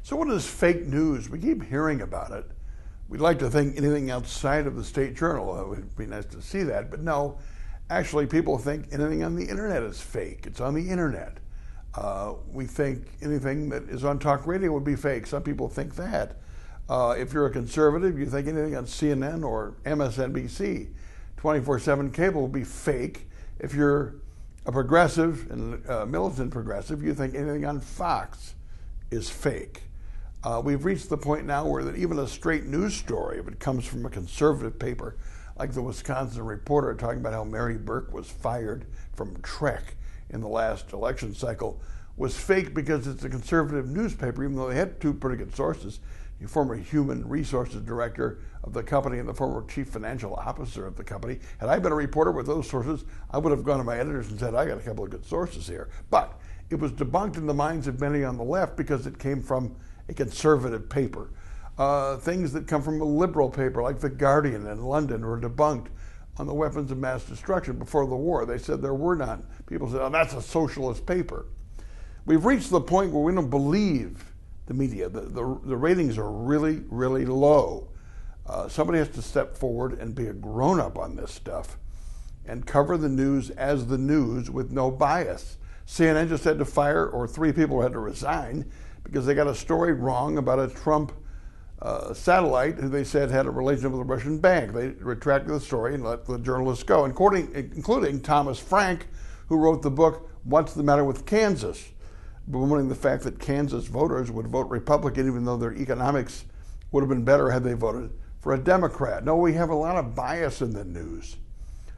So what is fake news? We keep hearing about it. We'd like to think anything outside of the state journal. It would be nice to see that, but no. Actually, people think anything on the internet is fake. It's on the internet. We think anything that is on talk radio would be fake. Some people think that. If you're a conservative, you think anything on CNN or MSNBC, 24/7 cable will be fake. If you're a progressive and militant progressive, you think anything on Fox is fake. We've reached the point now where that even a straight news story, if it comes from a conservative paper, like the Wisconsin Reporter talking about how Mary Burke was fired from Trek in the last election cycle, was fake because it's a conservative newspaper, even though they had two pretty good sources. The former human resources director of the company and the former chief financial officer of the company. Had I been a reporter with those sources, I would have gone to my editors and said, I got a couple of good sources here. But it was debunked in the minds of many on the left because it came from a conservative paper. Things that come from a liberal paper like The Guardian in London were debunked on the weapons of mass destruction before the war. They said there were none. People said, oh, that's a socialist paper. We've reached the point where we don't believe the media. The ratings are really, really low. Somebody has to step forward and be a grown-up on this stuff and cover the news as the news with no bias. CNN just had to fire, or 3 people had to resign because they got a story wrong about a Trump satellite who they said had a relationship with a Russian bank. They retracted the story and let the journalists go, including Thomas Frank, who wrote the book, What's the Matter with Kansas? Bemoaning the fact that Kansas voters would vote Republican even though their economics would have been better had they voted for a Democrat. No, we have a lot of bias in the news.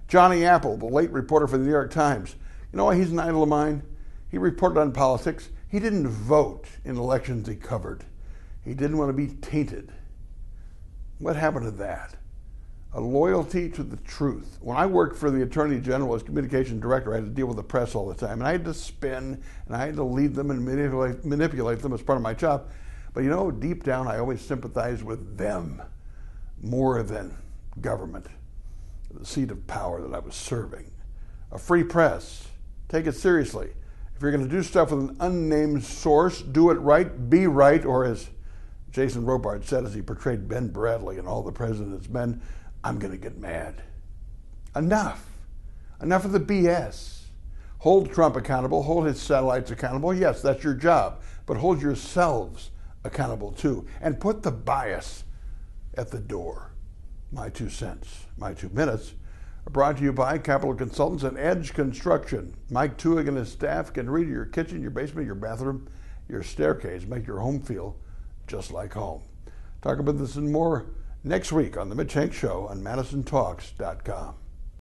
Johnny Apple, the late reporter for the New York Times, you know why he's an idol of mine? He reported on politics. He didn't vote in elections he covered. He didn't want to be tainted. What happened to that? A loyalty to the truth. When I worked for the Attorney General as communications director, I had to deal with the press all the time. And I had to spin, and I had to lead them and manipulate them as part of my job. But you know, deep down, I always sympathized with them more than government, the seat of power that I was serving. A free press. Take it seriously. If you're going to do stuff with an unnamed source, do it right, be right, or as Jason Robart said as he portrayed Ben Bradley in All the President's Men, I'm going to get mad. Enough. Enough of the BS. Hold Trump accountable, hold his satellites accountable. Yes, that's your job, but hold yourselves accountable too. And put the bias at the door. My 2 cents, my 2 minutes are brought to you by Capital Consultants and Edge Construction. Mike Tuig and his staff can read your kitchen, your basement, your bathroom, your staircase, make your home feel just like home. Talk about this and more next week on The Mitch Henck Show on madison.com.